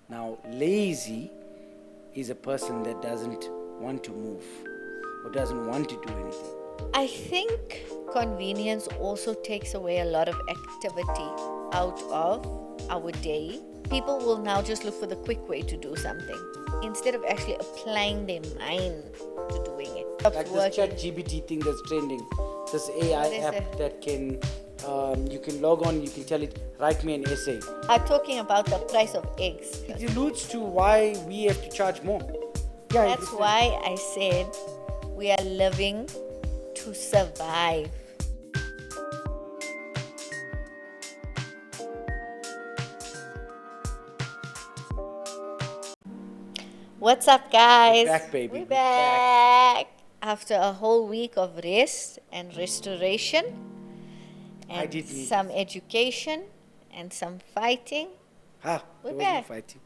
Now, lazy is a person that doesn't want to move or doesn't want to do anything. I think convenience also takes away a lot of activity out of our day. People will now just look for the quick way to do something instead of actually applying their mind to doing it. Like this chat GBT thing that's trending, this AI app that can, you can log on, you can tell it, write me an essay. Are talking about the price of eggs. It alludes to why we have to charge more. That's why I said we are living to survive. What's up, guys? We're back, baby. We're back. After a whole week of rest and restoration, and I did need some education and some fighting. We're We're back. back. Fighting.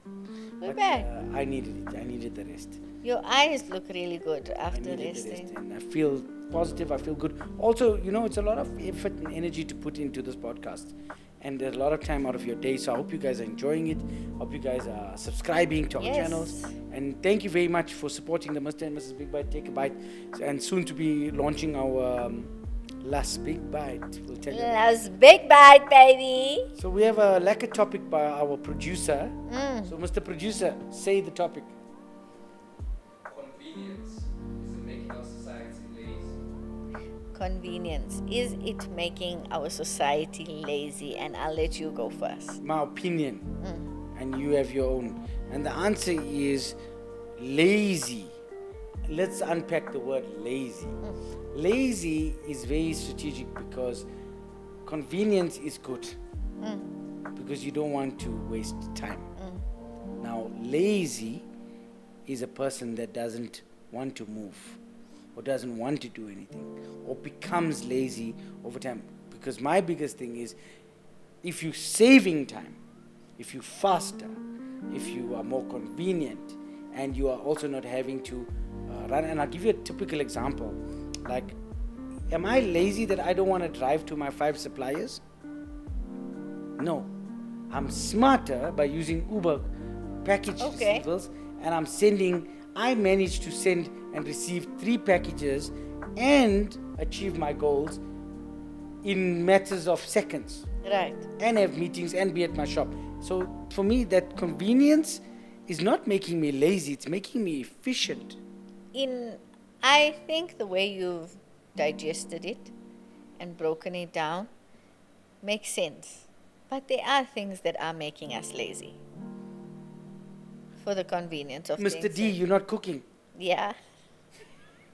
We're But, back. I needed it. I needed the rest. Your eyes look really good I after needed the rest, resting. and I feel positive. I feel good. Also, it's a lot of effort and energy to put into this podcast, and there's a lot of time out of your day. So I hope you guys are enjoying it. Hope you guys are subscribing to our Yes. channels, and thank you very much for supporting the Mr. and Mrs. Big Bite Take a Bite, and soon to be launching our last Big Bite. We'll tell you. That's big bite, baby. So we have a lacquer topic by our producer. Mm. So Mr. Producer, say the topic. Convenience is it making our society lazy? Convenience. Is it making our society lazy? And I'll let you go first. My opinion, and you have your own. And the answer is lazy. Let's unpack the word lazy. Lazy is very strategic because convenience is good because you don't want to waste time. Now, lazy is a person that doesn't want to move or doesn't want to do anything or becomes lazy over time. Because my biggest thing is if you're saving time, if you're faster, if you are more convenient, and you are also not having to run. And I'll give you a typical example. Like, am I lazy that I don't want to drive to my 5 suppliers? No. I'm smarter by using Uber package Okay. receivers, and I managed to send and receive 3 packages and achieve my goals in matters of seconds, Right. and have meetings and be at my shop. So for me, that convenience is not making me lazy, it's making me efficient. I think the way you've digested it and broken it down makes sense. But there are things that are making us lazy for the convenience of Mr. things. D, you're not cooking, Yeah.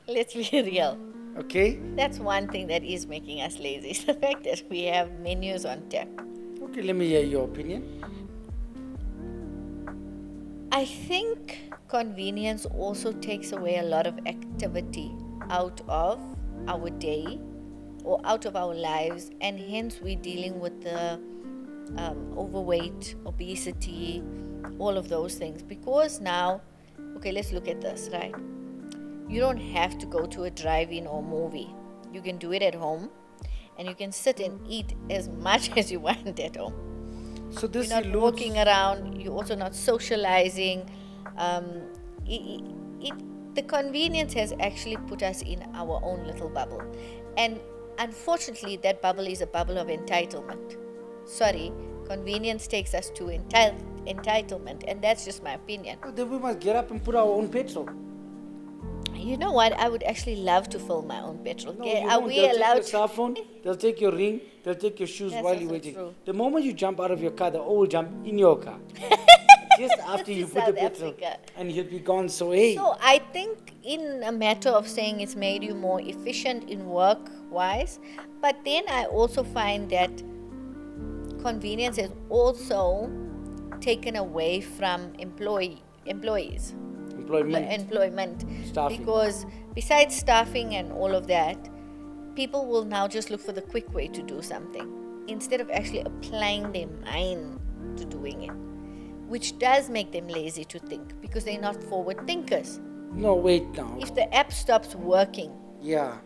Let's be real. okay? That's one thing that is making us lazy. Is the fact that we have menus on tap. Okay, let me hear your opinion. I think convenience also takes away a lot of activity out of our day or out of our lives, and hence we're dealing with the overweight, obesity, all of those things. Because now, okay, let's look at this, right? You don't have to go to a drive-in or movie. You can do it at home, and you can sit and eat as much as you want at home. So this You're not alludes- walking around. You're also not socializing. The convenience has actually put us in our own little bubble, and unfortunately, that bubble is a bubble of entitlement. Sorry, convenience takes us to entitlement, and that's just my opinion. Then we must get up and put our own petrol. You know what? I would actually love to fill my own petrol. No, Okay, you are won't. we They'll take allowed your to? cell phone, they'll take your ring, they'll take your shoes That's while you're also waiting. true. The moment you jump out of your car, they all will jump in your car. Just after you This is put the South petrol, Africa. and you'll be gone. So hey, So I think in a matter of saying it's made you more efficient in work wise, but then I also find that convenience is also taken away from employees employment Staffing. because besides staffing and all of that, people will now just look for the quick way to do something instead of actually applying their mind to doing it, which does make them lazy to think because they're not forward thinkers. No, wait now. If the app stops working, Yeah,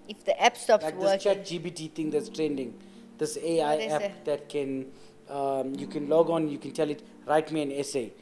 if the app stops like this working, chat GBT thing that's trending, this AI What is app it? that can, you can log on, you can tell it, write me an essay.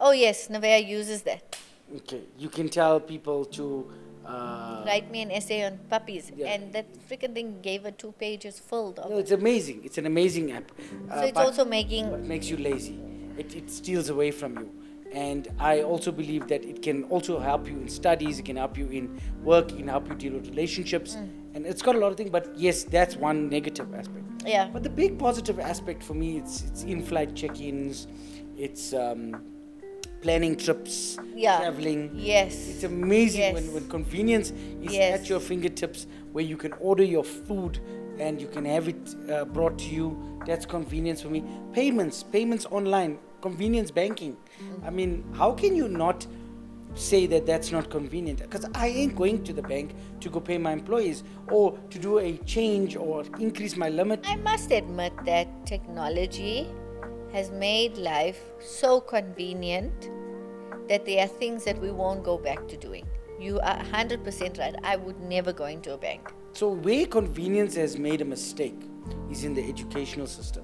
Oh yes, Navaya uses that. Okay, you can tell people to Write me an essay on puppies, yeah. and that freaking thing gave her 2 pages filled of No, it. it's amazing. It's an amazing app. So it's but also making what makes you lazy? It steals away from you. And I also believe that it can also help you in studies. It can help you in work. It can help you deal with relationships. And it's got a lot of things. But yes, that's one negative aspect. yeah. But the big positive aspect for me, it's in-flight check-ins. It's planning trips, Yeah. traveling. Yes. It's amazing Yes. when convenience is Yes. at your fingertips, where you can order your food and you can have it brought to you. That's convenience for me. Payments online, convenience banking. I mean, how can you not say that that's not convenient? Because I ain't going to the bank to go pay my employees or to do a change or increase my limit. I must admit that technology has made life so convenient that there are things that we won't go back to doing. You are 100% right. I would never go into a bank. So where convenience has made a mistake is in the educational system,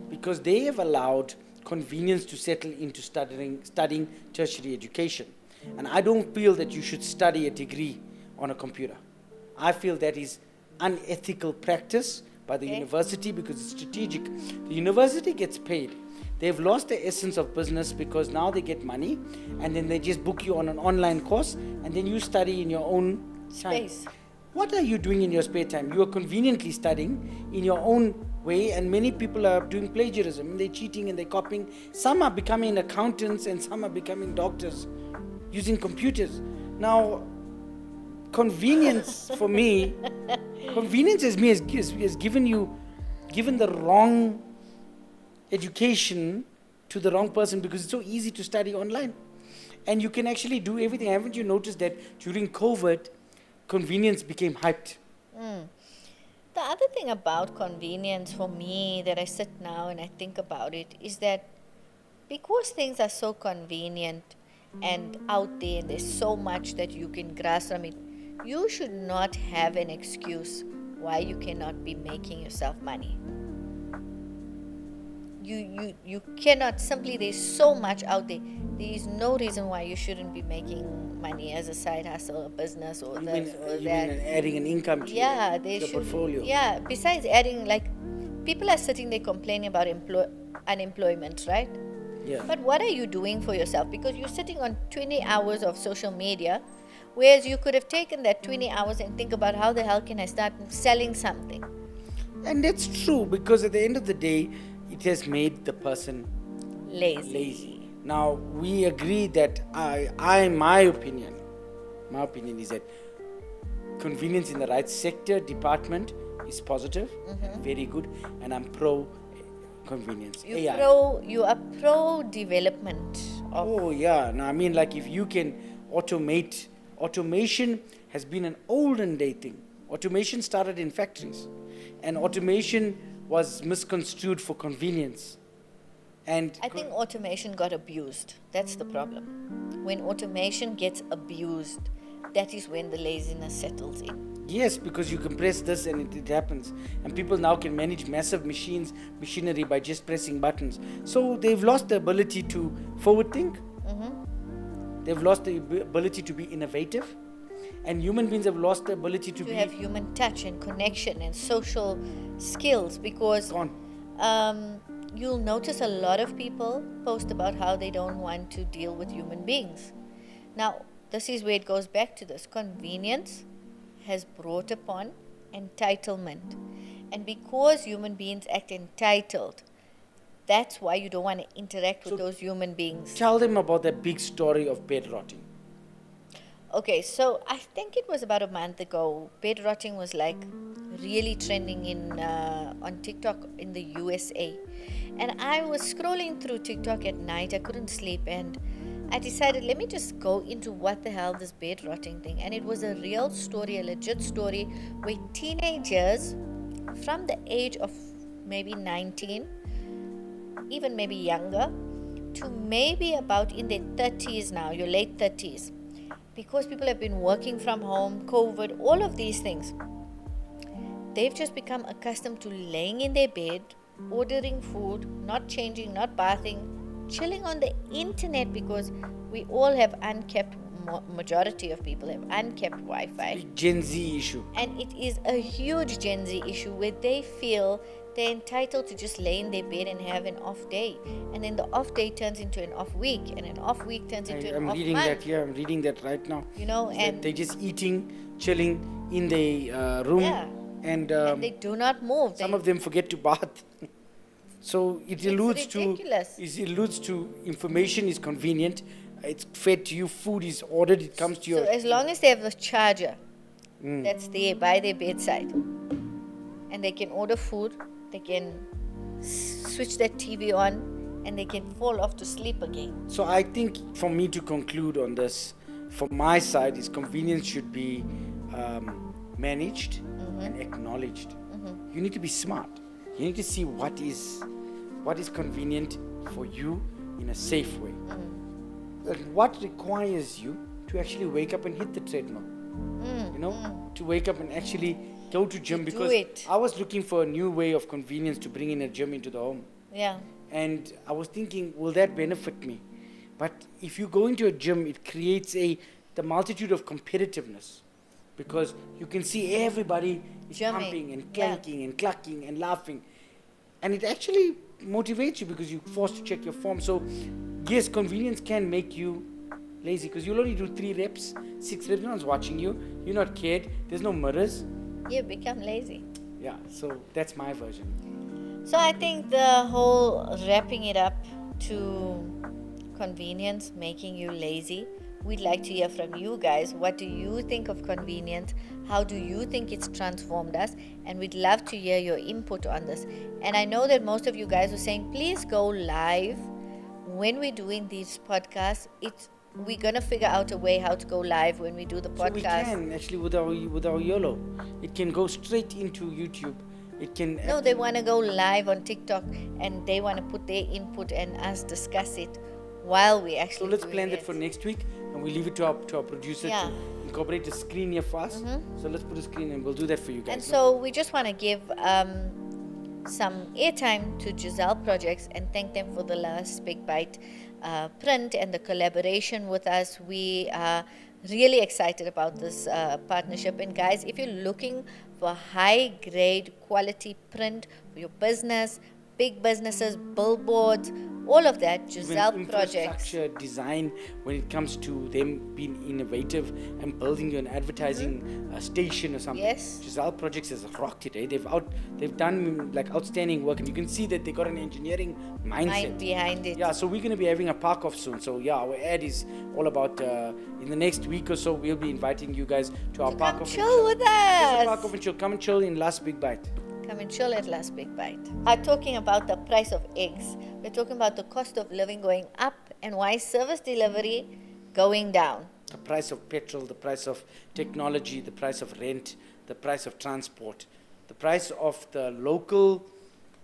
because they have allowed convenience to settle into studying tertiary education. And I don't feel that you should study a degree on a computer. I feel that is unethical practice by the Okay. university, because it's strategic. The university gets paid. They've lost the essence of business because now they get money and then they just book you on an online course and then you study in your own time. Space. What are you doing in your spare time? You are conveniently studying in your own way, and many people are doing plagiarism. They're cheating and they're copying. Some are becoming accountants and some are becoming doctors using computers. Now, convenience for me, convenience as me has given the wrong education to the wrong person, because it's so easy to study online. And you can actually do everything. Haven't you noticed that during COVID, convenience became hyped? The other thing about convenience for me that I sit now and I think about it is that because things are so convenient and out there and there's so much that you can grasp from it, you should not have an excuse why you cannot be making yourself money. You cannot simply, there's so much out there. There is no reason why you shouldn't be making money as a side hustle, a business, or You this mean, or you that. mean adding an income to Yeah, your, they your should. portfolio? Yeah, besides adding, like, people are sitting there complaining about unemployment, right? Yeah. But what are you doing for yourself? Because you're sitting on 20 hours of social media, whereas you could have taken that 20 hours and think about how the hell can I start selling something? And that's true, because at the end of the day, it has made the person lazy. Now, we agree that my opinion is that convenience in the right sector, department is positive and very good, and I'm pro convenience. AI. You are pro development of. Oh yeah, no, I mean, like, if you can automation has been an olden day thing. Automation started in factories, and automation was misconstrued for convenience. And I think automation got abused. That's the problem. When automation gets abused, that is when the laziness settles in. yes, because you can press this and it happens, and people now can manage massive machinery by just pressing buttons. So they've lost the ability to forward think. They've lost the ability to be innovative, and human beings have lost the ability to To be have human touch and connection and social skills, because gone. you'll notice a lot of people post about how they don't want to deal with human beings. Now, this is where it goes back to this. Convenience has brought upon entitlement. And because human beings act entitled, that's why you don't want to interact with So those human beings. Tell them about that big story of bed rotting. Okay, so I think it was about a month ago. Bed rotting was like really trending in on TikTok in the USA, and I was scrolling through TikTok at night. I couldn't sleep, and I decided, let me just go into what the hell this bed rotting thing. And it was a real story, a legit story, where teenagers from the age of maybe 19, even maybe younger, to maybe about in their 30s now, your late 30s, because people have been working from home, COVID, all of these things, they've just become accustomed to laying in their bed, ordering food, not changing, not bathing, chilling on the internet, because we all have unkept, majority of people have unkept Wi-Fi. Big Gen Z issue. And it is a huge Gen Z issue where they feel they're entitled to just lay in their bed and have an off day. And then the off day turns into an off week, and an off week turns into an I'm off reading month. that. Yeah, I'm reading that right now. You know, Is that and they're just eating, chilling in their room, Yeah. and they do not move. some of them forget to bath. So it alludes ridiculous. to information is convenient. It's fed to you. Food is ordered. It comes to So your. as long as they have a charger that's there by their bedside, and they can order food, they can switch that TV on, and they can fall off to sleep again. So I think for me to conclude on this, from my side, is convenience should be managed and acknowledged. You need to be smart. You need to see what is convenient for you in a safe way. And what requires you to actually wake up and hit the treadmill. You know, to wake up and actually go to gym, do because it. I was looking for a new way of convenience to bring in a gym into the home. Yeah. And I was thinking, will that benefit me? But if you go into a gym, it creates the multitude of competitiveness, because you can see everybody is Gymming, pumping and yeah. clanking and clucking and laughing. And it actually motivates you because you're forced to check your form. So yes, convenience can make you lazy, because you'll only do 3 reps, 6 reps, no one's watching you, you're not cared, there's no mirrors. You become lazy. Yeah, so that's my version. So I think the whole wrapping it up to convenience making you lazy, we'd like to hear from you guys. What do you think of convenience? How do you think it's transformed us? And we'd love to hear your input on this. And I know that most of you guys are saying, please go live. When we're doing these podcasts, we're gonna figure out a way how to go live when we do the So we podcast. can actually with our YOLO, it can go straight into YouTube. It can. No, they want to go live on TikTok, and they want to put their input and us discuss it while we actually. So let's doing plan that it. for next week, and we leave it to our producer Yeah. to incorporate a screen here for us. So let's put a screen, and we'll do that for you guys. And so we just want to give some airtime to Giselle Projects and thank them for the last Big Bite print and the collaboration with us. We are really excited about this partnership. And guys, if you're looking for high grade quality print for your business, big businesses, billboards, all of that, Giselle Even Projects. infrastructure design, when it comes to them being innovative and building you an advertising station or something. Yes. Giselle Projects has rocked it. They've done like outstanding work, and you can see that they got an engineering mindset Mind behind it. Yeah, so we're going to be having a park off soon. So yeah, our ad is all about in the next week or so we'll be inviting you guys to our park Come off. chill with Yes, us. park off and chill. Come and chill in last Big Bite. Come and chill at Last Big Bite. I'm talking about the price of eggs. We're talking about the cost of living going up and why service delivery going down. The price of petrol, the price of technology, the price of rent, the price of transport, the price of the local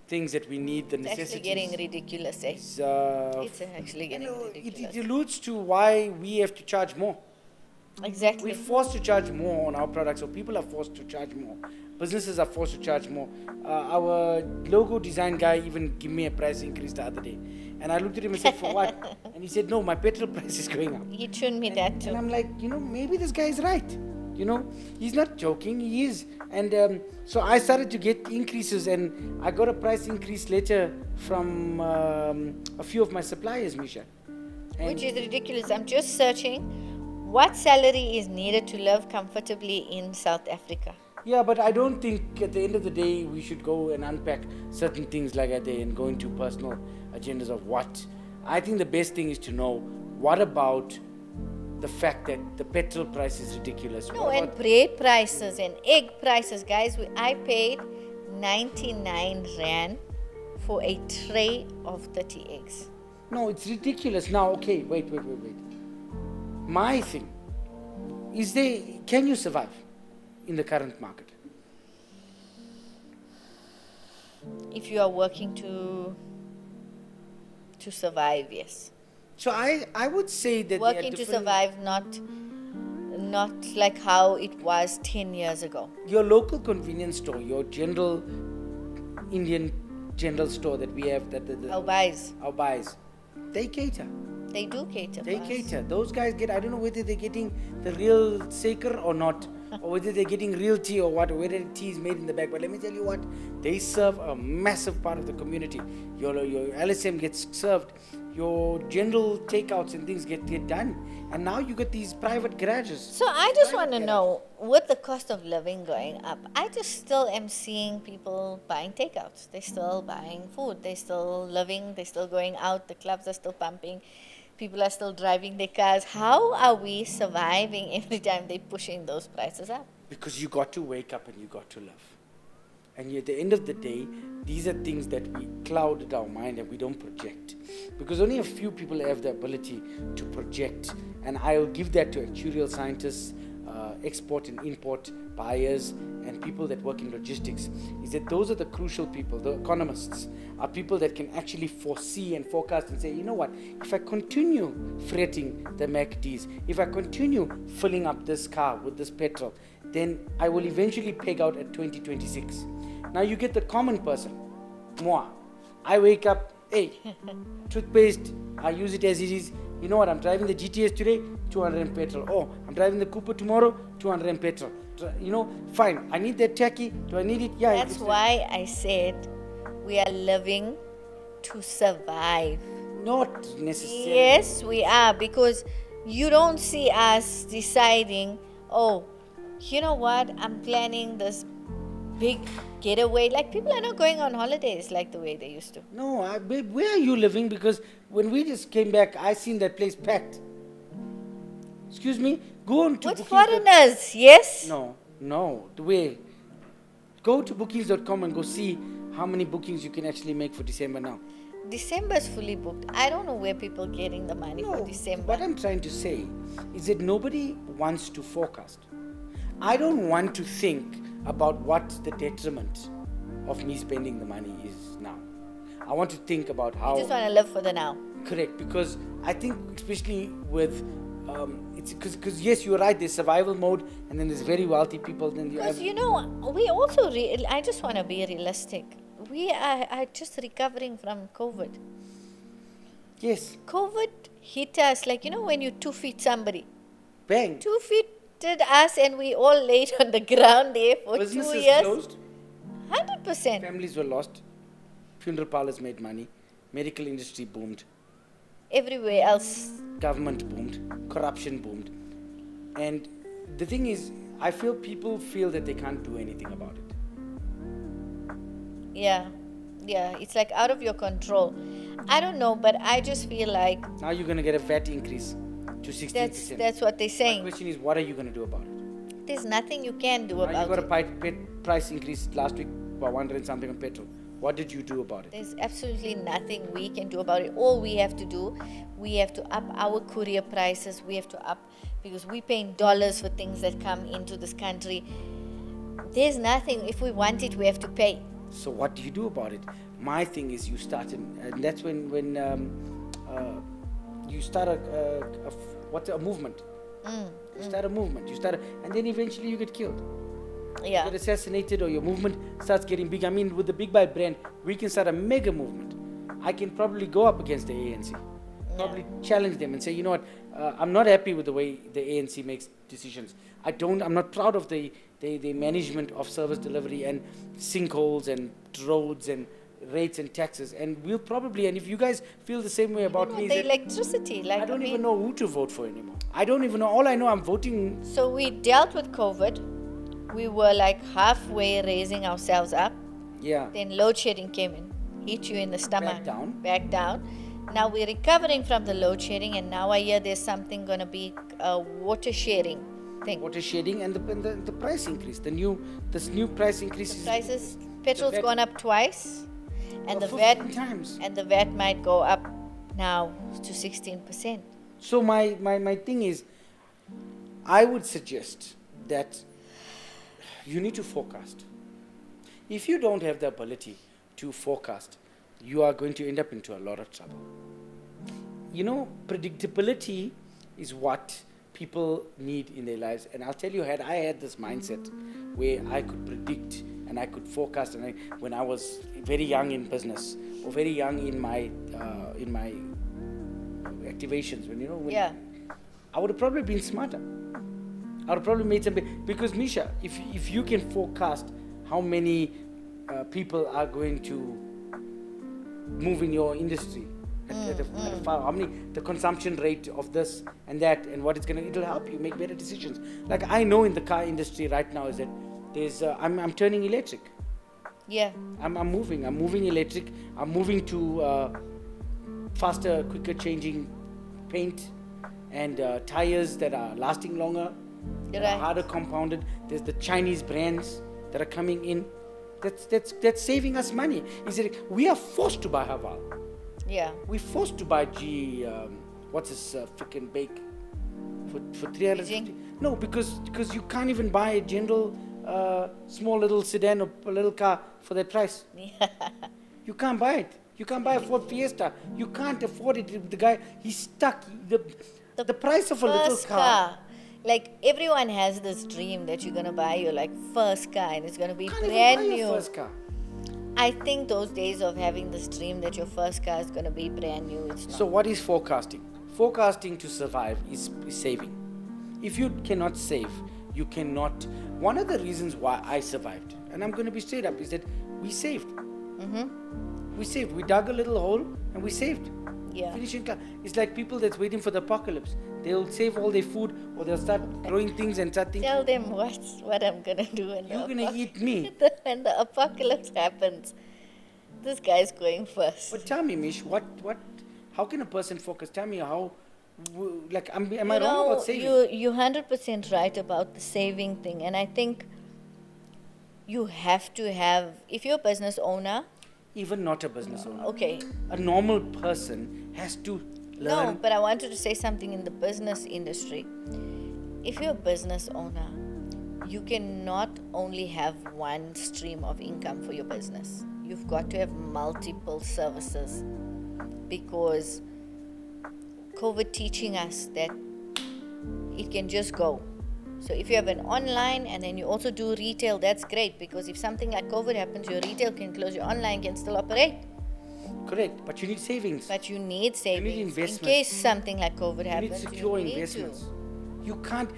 things that we need, the It's necessities. actually getting ridiculous, eh? It's, It's actually you getting know, ridiculous. it alludes to why we have to charge more. Exactly. We're forced to charge more on our products, so people are forced to charge more. Businesses are forced to charge more. Our logo design guy even gave me a price increase the other day. And I looked at him and said, for what? And he said, no, my petrol price is going up. He tuned me that too. And I'm like, maybe this guy is right. He's not joking, he is. And so I started to get increases, and I got a price increase later from a few of my suppliers, Misha. And Which is ridiculous. I'm just searching what salary is needed to live comfortably in South Africa. yeah, but I don't think at the end of the day we should go and unpack certain things like that and go into personal agendas of what. I think the best thing is to know what about the fact that the petrol price is ridiculous. No, What and about- bread prices and egg prices, guys. I paid 99 Rand for a tray of 30 eggs. No, it's ridiculous. Now, okay, wait. My thing is can you survive in the current market? If you are working to survive, yes. So I would say that there are Working to different- survive, not like how it was 10 years ago. Your local convenience store, your general Indian general store that we have, Our buys. our buys, They cater. They do cater They for us. cater. Those guys get, I don't know whether they're getting the real shaker or not, or whether they're getting real tea or what, or whether the tea is made in the bag. But let me tell you what, they serve a massive part of the community. Your LSM gets served, your general takeouts and things get done. And now you get these private garages. So I just Private want to garages. know, with the cost of living going up, I just still am seeing people buying takeouts. They're still buying food. They're still living. They're still going out. The clubs are still pumping. People are still driving their cars. How are we surviving every time they're pushing those prices up? Because you got to wake up and you got to love. And at the end of the day, these are things that we clouded our mind and we don't project. Because only a few people have the ability to project. And I will give that to actuarial scientists, export and import buyers, and people that work in logistics. Is that those are the crucial people. The economists are people that can actually foresee and forecast and say, you know what, if I continue fretting the MACDs, if I continue filling up this car with this petrol, then I will eventually peg out at 2026. Now you get the common person. Moi. I wake up, hey, toothpaste, I use it as it is. You know what, I'm driving the GTS today, 200 and petrol. Oh, I'm driving the Cooper tomorrow, 200 and petrol. You know, fine. I need that tacky. Do I need it? Yeah. That's why I said we are living to survive. Not necessarily. Yes, we are, because you don't see us deciding, oh, you know what, I'm planning this big getaway. Like, people are not going on holidays like the way they used to. No, babe, where are you living? Because when we just came back, I seen that place packed. Excuse me? Go on to With bookings. foreigners, yes? No. The way. Go to bookings.com and go see how many bookings you can actually make for December now. December's fully booked. I don't know where people are getting the money for December. What I'm trying to say is that nobody wants to forecast. I don't want to think about what the detriment of me spending the money is now. I want to think about how. You just want to live for the now. Correct, because I think especially with it's because yes, you're right. There's survival mode, and then there's very wealthy people. Then you have. Because, you know, we also, I just want to be realistic. We are just recovering from COVID. Yes. COVID hit us like, you know, when you 2 feet somebody. Bang. 2 feet did us, and we all laid on the ground there for Businesses 2 years. closed. 100%. Families were lost. Funeral parlors made money. Medical industry boomed. Everywhere else. Government boomed. Corruption boomed. And the thing is, I feel people feel that they can't do anything about it. Yeah. It's like out of your control. I don't know, but I just feel like Now you're going to get a VAT increase to 16%. that's what they're The saying. question is, what are you going to do about it? There's nothing you can do Now you about got it. a price increase last week by 100 and something on petrol. What did you do about it? There's absolutely nothing we can do about it. All we have to do, we have to up our courier prices. We have to up, because we're paying dollars for things that come into this country. There's nothing. If we want it, we have to pay. So what do you do about it? My thing is you start, and that's when you start a movement. You start a movement. And then eventually you get killed. Yeah. Get assassinated, or your movement starts getting big. I mean, with the BigBite brand, we can start a mega movement. I can probably go up against the ANC, probably challenge them and say, you know what, I'm not happy with the way the ANC makes decisions. I'm not proud of the management of service delivery and sinkholes and roads and rates and taxes. And we'll probably, and if you guys feel the same way about me, The electricity, like I don't even know who to vote for anymore. I don't even know. All I know, I'm voting. So we dealt with COVID. We were like halfway raising ourselves up. Yeah. Then load shedding came in, hit you in the stomach. Back down. Back down. Now we're recovering from the load shedding, and now I hear there's something going to be a water sharing thing. Water shedding and the price increase. This new price increase is Prices, petrol's VAT gone up twice, and the 15 VAT times. and the VAT might go up now to 16%. So my thing is, I would suggest that you need to forecast. If you don't have the ability to forecast, you are going to end up into a lot of trouble. You know, predictability is what people need in their lives. And I'll tell you, had I had this mindset where I could predict and I could forecast, and when I was very young in business or very young in my activations. When Yeah. I would have probably been smarter. I would have probably made some because Misha, if you can forecast how many people are going to move in your industry, at a how many the consumption rate of this and that and what it's gonna, it'll help you make better decisions. Like I know in the car industry right now is that there's I'm turning electric. Yeah. I'm moving electric. I'm moving to faster, quicker changing paint and tires that are lasting longer, that are Right. harder compounded. There's the Chinese brands that are coming in. That's saving us money. Is it? We are forced to buy Haval. Yeah. We're forced to buy what's this freaking bake for 350. No, because you can't even buy a general small little sedan or a little car for that price. You can't buy it. You can't buy a Ford Fiesta. You can't afford it. The guy, he's stuck. The price of a little First car. Like everyone has this dream that you're gonna buy your like first car and it's gonna be Can't even brand buy your new. first car. I think those days of having this dream that your first car is gonna be brand new, it's not. So what is forecasting? Forecasting to survive is saving. If you cannot save, you cannot. One of the reasons why I survived, and I'm going to be straight up, is that we saved. We saved. We dug a little hole and we saved. Yeah. Finishing class. It's like people that's waiting for the apocalypse. They'll save all their food or they'll start growing things and start thinking, Tell them what I'm gonna do when you're going to eat me. when the apocalypse happens. This guy's going first. But tell me, Mish, how can a person focus? Tell me how, am I You wrong know, about saving? you're 100% right about the saving thing, and I think you have to have, if you're a business owner, Even not a business owner. okay. A normal person has to learn. No, but I wanted to say something in the business industry. If you're a business owner, you cannot only have one stream of income for your business. You've got to have multiple services because COVID teaching us that it can just go. So if you have an online and then you also do retail, that's great because if something like COVID happens, your retail can close, your online can still operate. Correct, but you need savings. But you need savings in investments. case something like COVID You need happens. secure need investments. to. You can't.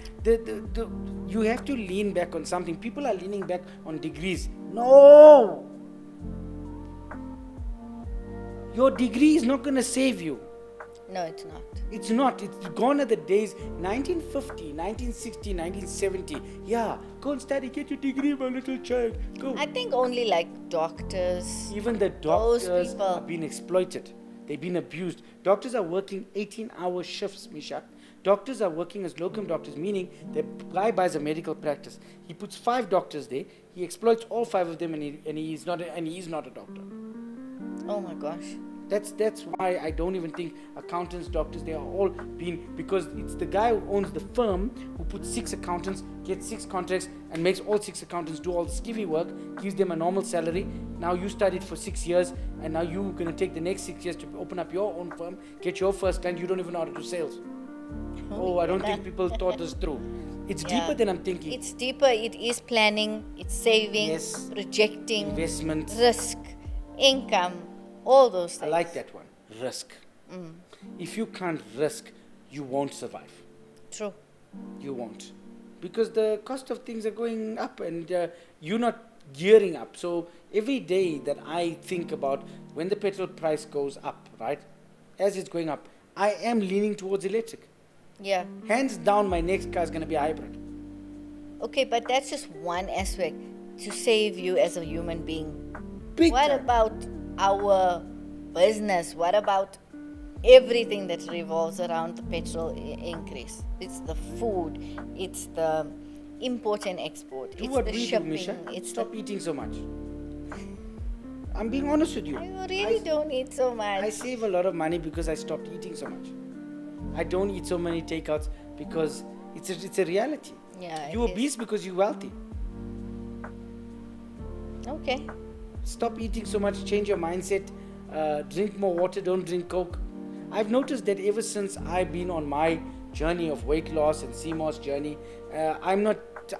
You have to lean back on something. People are leaning back on degrees. No. Your degree is not going to save you. No, it's not. It's not. It's gone are the days 1950, 1960, 1970. Yeah, go and study, get your degree, my little child. Go. I think only like doctors. Even the Those doctors people. are being exploited. They've been abused. Doctors are working 18-hour shifts, Misha. Doctors are working as locum doctors, meaning the guy buys a medical practice. He puts 5 doctors there. He exploits all 5 of them, and he is not a doctor. Oh my gosh. That's why I don't even think accountants, doctors, they are all being, because it's the guy who owns the firm who puts 6 accountants, gets 6 contracts, and makes all 6 accountants do all the skivvy work, gives them a normal salary. Now you studied for 6 years, and now you're going to take the next 6 years to open up your own firm, get your first client. You don't even know how to do sales. Oh, I don't think people thought this through. It's Yeah. deeper than I'm thinking. It's deeper. It is planning. It's saving. Yes. Projecting. Investment. Risk. Income. All those I things. like that one. Risk. If you can't risk, you won't survive. True. You won't, because the cost of things are going up and you're not gearing up. So every day that I think about when the petrol price goes up, right, as it's going up, I am leaning towards electric. Yeah. Hands down, my next car is going to be a hybrid. Okay, but that's just one aspect to save you as a human being. Big What time. about our business? What about everything that revolves around the petrol increase? It's the food, it's the import and export, Do it's what the we do, shipping, Misha. it's Stop the. eating so much. I'm being honest with you. I really don't eat so much. I save a lot of money because I stopped eating so much. I don't eat so many takeouts because it's a reality. Yeah, You're it is. obese because you're wealthy. Okay. Stop eating so much, change your mindset, drink more water, don't drink Coke. I've noticed that ever since I've been on my journey of weight loss and CMOS journey, I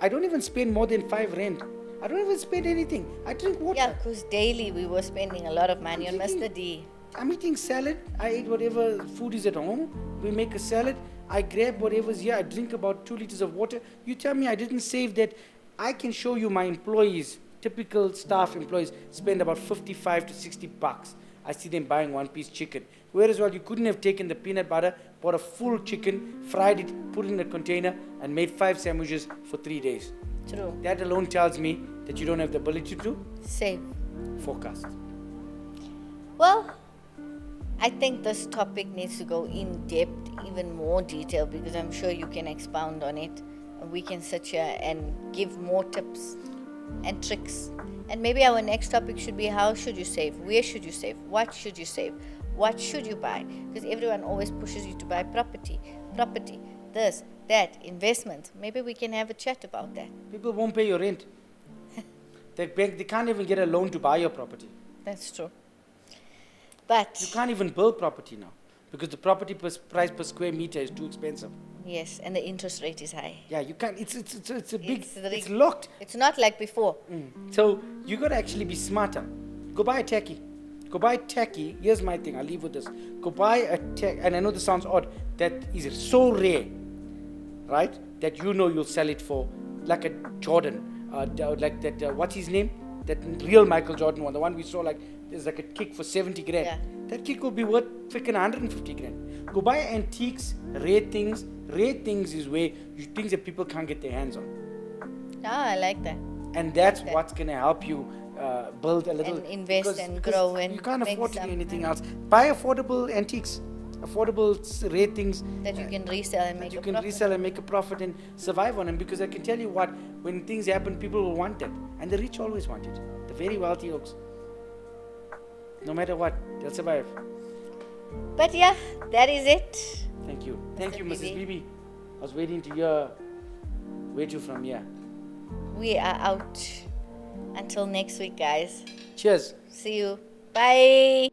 don't even spend more than 5 rand. I don't even spend anything. I drink water. Yeah, because daily we were spending a lot of money on thinking- Mr. D. I'm eating salad. I ate whatever food is at home. We make a salad. I grab whatever's here. I drink about 2 liters of water. You tell me I didn't save that. I can show you my employees, typical staff employees, spend about 55 to 60 bucks. I see them buying one-piece chicken. Whereas, well, you couldn't have taken the peanut butter, bought a full chicken, fried it, put it in a container, and made 5 sandwiches for 3 days. True. That alone tells me that you don't have the ability to Save. forecast. Well, I think this topic needs to go in depth, even more detail, because I'm sure you can expound on it. And we can sit here and give more tips and tricks. And maybe our next topic should be, how should you save? Where should you save? What should you save? What should you buy? Because everyone always pushes you to buy property, this, that, investment. Maybe we can have a chat about that. People won't pay your rent. They can't even get a loan to buy your property. That's true. But You can't even build property now because the property price per square meter is too expensive. yes, and the interest rate is high. Yeah, you can't. It's a big. It's It's the- locked. It's not like before. So you got to actually be smarter. Go buy a techie. Go buy a techie. Here's my thing. I'll leave with this. Go buy a tech. And I know this sounds odd. That is so rare, right? That you know you'll sell it for like a Jordan, like that. What's his name? That real Michael Jordan one. The one we saw like there's like a kick for 70 grand. Yeah. That kick will be worth freaking 150 grand. Go buy antiques, rare things. Rare things is where things that people can't get their hands on. Ah, I like that. And that's Okay. what's going to help you build a little. And invest and grow and you can't make afford to do some anything else. Buy affordable antiques, affordable rare things That you can resell and that make you a can profit. resell and make a profit and survive on them. Because I can tell you what, when things happen, people will want it, and the rich always want it. The very wealthy folks, no matter what, they'll survive. But yeah, that is it. Thank you, thank you, Mrs. Bibi. Bibi. I was waiting to hear where you from here. We are out. Until next week, guys. Cheers. See you. Bye.